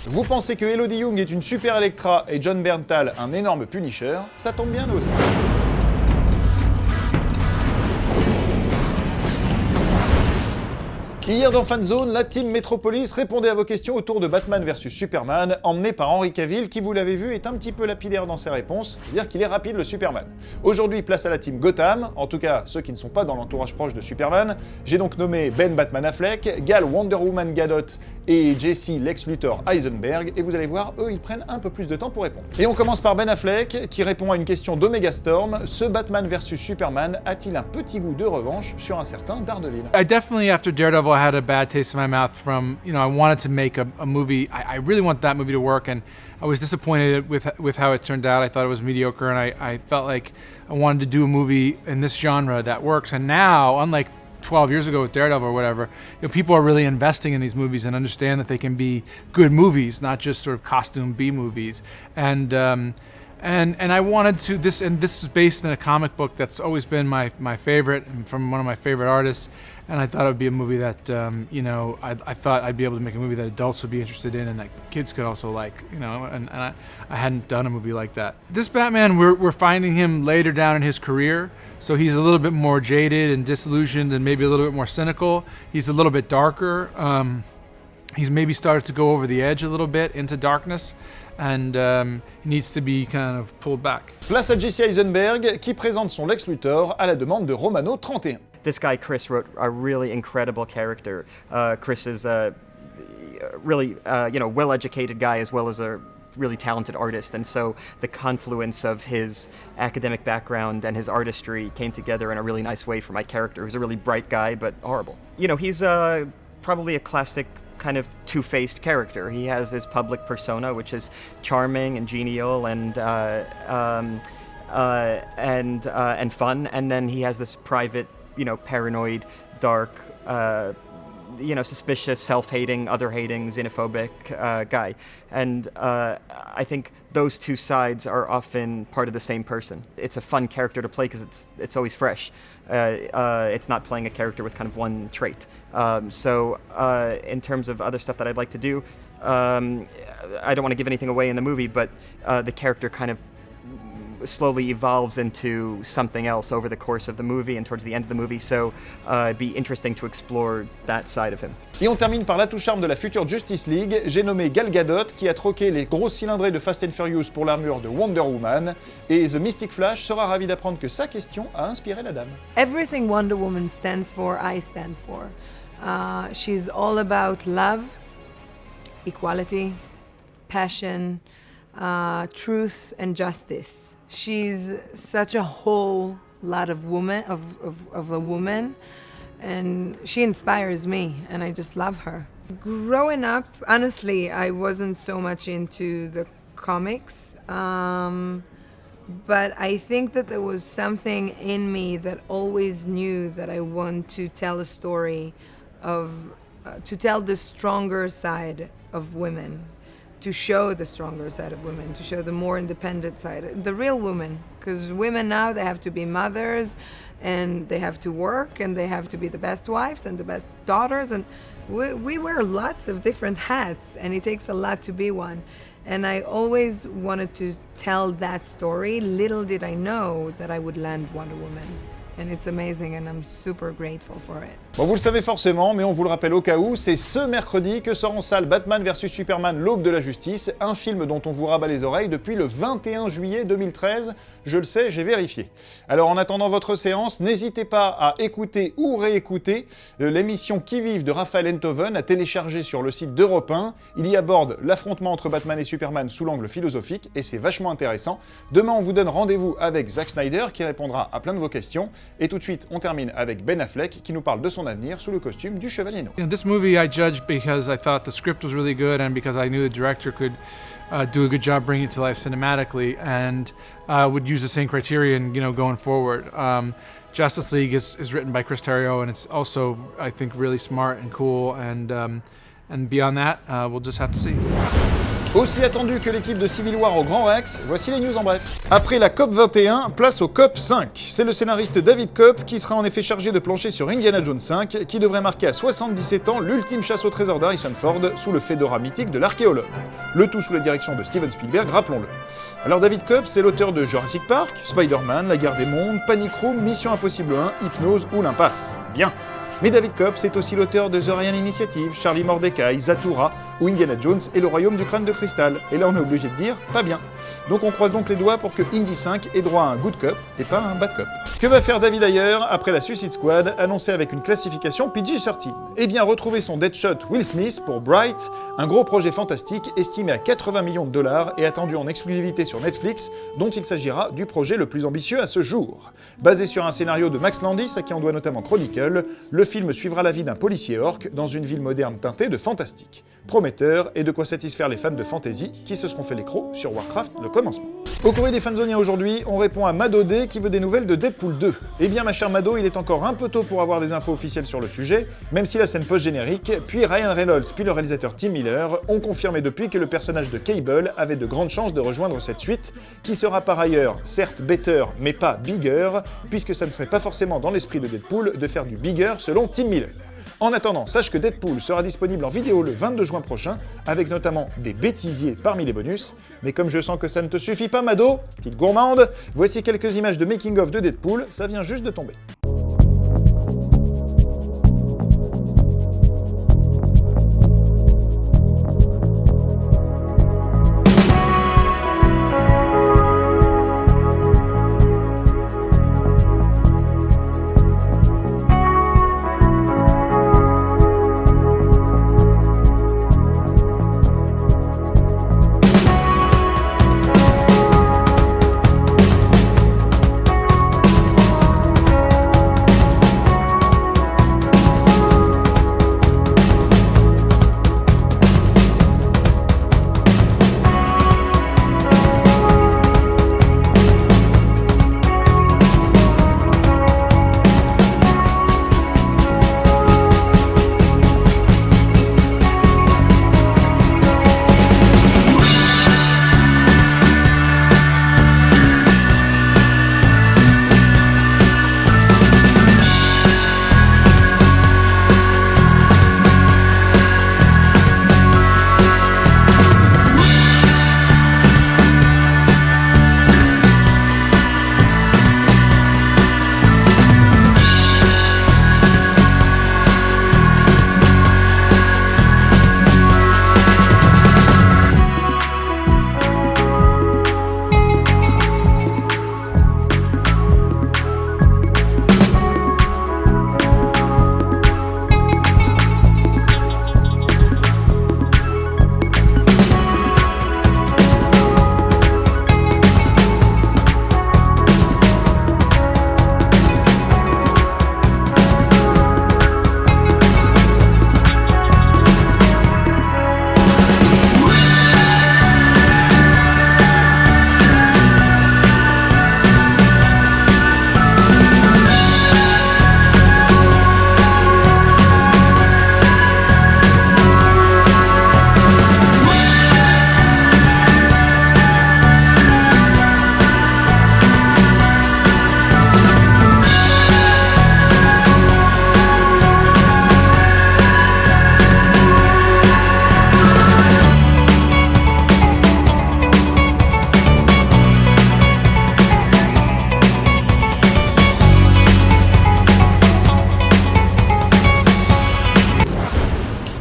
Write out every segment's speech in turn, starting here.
Vous pensez que Elodie Yung est une super Electra et John Bernthal un énorme Punisher? Ça tombe bien nous aussi. Hier dans Fanzone, la team Metropolis répondait à vos questions autour de Batman vs Superman, emmené par Henry Cavill, qui, vous l'avez vu, est un petit peu lapidaire dans ses réponses, c'est-à-dire qu'il est rapide le Superman. Aujourd'hui, place à la team Gotham, en tout cas ceux qui ne sont pas dans l'entourage proche de Superman. J'ai donc nommé Ben Batman Affleck, Gal Wonder Woman Gadot et Jesse Lex Luthor Heisenberg, et vous allez voir, eux, ils prennent un peu plus de temps pour répondre. Et on commence par Ben Affleck, qui répond à une question d'Omega Storm. Ce Batman vs Superman a-t-il un petit goût de revanche sur un certain Daredevil? I definitely, after Daredevil, I had a bad taste in my mouth from, I wanted to make a movie. I really want that movie to work, and I was disappointed with how it turned out. I thought it was mediocre, and I felt like I wanted to do a movie in this genre that works. And now, unlike 12 years ago with Daredevil or whatever, people are really investing in these movies and understand that they can be good movies, not just sort of costume B movies. And I wanted to this is based in a comic book that's always been my favorite and from one of my favorite artists. And I thought it would be a movie that I thought I'd be able to make a movie that adults would be interested in and that kids could also like, and I hadn't done a movie like that. This Batman, we're finding him later down in his career, so he's a little bit more jaded and disillusioned and maybe a little bit more cynical. He's a little bit darker. He's maybe started to go over the edge a little bit into darkness, and he needs to be kind of pulled back. Place à Jesse Eisenberg, qui présente son Lex Luthor à la demande de Romano 31. This guy, Chris, wrote a really incredible character. Chris is a really, well-educated guy as well as a really talented artist, and so the confluence of his academic background and his artistry came together in a really nice way for my character, who's a really bright guy, but horrible. He's probably a classic kind of two-faced character. He has his public persona, which is charming and genial and fun, and then he has this private, paranoid, dark, suspicious, self-hating, other-hating, xenophobic guy. And I think those two sides are often part of the same person. It's a fun character to play because it's always fresh. It's not playing a character with kind of one trait. So in terms of other stuff that I'd like to do, I don't want to give anything away in the movie, but the character kind of slowly evolves into something else over the course of the movie and towards the end of the movie, so it'd be interesting to explore that side of him. Et on termine par l'atout-charme de la future Justice League. J'ai nommé Gal Gadot, qui a troqué les gros cylindrés de Fast and Furious pour l'armure de Wonder Woman, et The Mystic Flash sera ravi d'apprendre que sa question a inspiré la dame. Everything Wonder Woman stands for, I stand for. She's all about love, equality, passion, truth and justice. She's such a whole lot of a woman, and she inspires me, and I just love her. Growing up, honestly, I wasn't so much into the comics, but I think that there was something in me that always knew that I want to tell a story to tell the stronger side of women. To show the stronger side of women, to show the more independent side, the real women. Because women now, they have to be mothers, and they have to work, and they have to be the best wives and the best daughters, and we wear lots of different hats, and it takes a lot to be one. And I always wanted to tell that story. Little did I know that I would land Wonder Woman. And it's amazing, and I'm super grateful for it. Bon, vous le savez forcément, mais on vous le rappelle au cas où, c'est ce mercredi que sort en salle Batman vs Superman, l'aube de la justice, un film dont on vous rabat les oreilles depuis le 21 juillet 2013. Je le sais, j'ai vérifié. Alors en attendant votre séance, n'hésitez pas à écouter ou réécouter l'émission Qui vive de Raphaël Enthoven à télécharger sur le site d'Europe 1. Il y aborde l'affrontement entre Batman et Superman sous l'angle philosophique, et c'est vachement intéressant. Demain, on vous donne rendez-vous avec Zack Snyder qui répondra à plein de vos questions. Et tout de suite, on termine avec Ben Affleck qui nous parle de son avenir sous le costume du Chevalier Noir. This movie I judged because I thought the script was really good and because I knew the director could do a good job bringing it to life cinematically, and would use the same criterion, going forward. Justice League is written by Chris Terrio, and it's also, I think, really smart and cool, and And beyond that, we'll just have to see. Aussi attendu que l'équipe de Civil War au Grand Rex, voici les news en bref. Après la COP 21, place au COP 5. C'est le scénariste David Koepp qui sera en effet chargé de plancher sur Indiana Jones 5, qui devrait marquer à 77 ans l'ultime chasse au trésor d'Harrison Ford sous le fedora mythique de l'archéologue. Le tout sous la direction de Steven Spielberg, rappelons-le. Alors David Koepp, c'est l'auteur de Jurassic Park, Spider-Man, La Guerre des Mondes, Panic Room, Mission Impossible 1, Hypnose ou L'Impasse. Bien. Mais David Koepp, c'est aussi l'auteur de The Ryan Initiative, Charlie Mordecai, Zathura ou Indiana Jones et le Royaume du Crâne de Cristal. Et là, on est obligé de dire, pas bien. Donc on croise donc les doigts pour que Indy 5 ait droit à un good cop et pas à un bad cop. Que va faire David Ayer après la Suicide Squad, annoncée avec une classification PG-13 ? Eh bien, retrouver son Deadshot Will Smith pour Bright, un gros projet fantastique estimé à 80 millions de dollars et attendu en exclusivité sur Netflix, dont il s'agira du projet le plus ambitieux à ce jour. Basé sur un scénario de Max Landis, à qui on doit notamment Chronicle, le film suivra la vie d'un policier orc dans une ville moderne teintée de fantastique. Prometteur et de quoi satisfaire les fans de fantasy qui se seront fait les crocs sur Warcraft le commencement. Au courrier des fanzoniens aujourd'hui, on répond à Mado D qui veut des nouvelles de Deadpool 2. Eh bien ma chère Mado, il est encore un peu tôt pour avoir des infos officielles sur le sujet, même si la scène post-générique, puis Ryan Reynolds puis le réalisateur Tim Miller ont confirmé depuis que le personnage de Cable avait de grandes chances de rejoindre cette suite, qui sera par ailleurs certes better mais pas bigger, puisque ça ne serait pas forcément dans l'esprit de Deadpool de faire du bigger selon Tim Miller. En attendant, sache que Deadpool sera disponible en vidéo le 22 juin prochain, avec notamment des bêtisiers parmi les bonus. Mais comme je sens que ça ne te suffit pas, Mado, petite gourmande, voici quelques images de making-of de Deadpool, ça vient juste de tomber.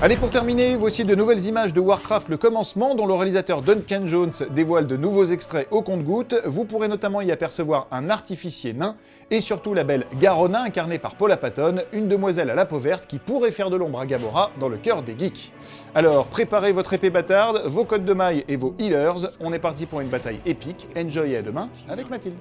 Allez, pour terminer, voici de nouvelles images de Warcraft le commencement dont le réalisateur Duncan Jones dévoile de nouveaux extraits au compte-gouttes. Vous pourrez notamment y apercevoir un artificier nain et surtout la belle Garona incarnée par Paula Patton, une demoiselle à la peau verte qui pourrait faire de l'ombre à Gamora dans le cœur des geeks. Alors préparez votre épée bâtarde, vos codes de mailles et vos healers, on est parti pour une bataille épique. Enjoy et à demain avec Mathilde.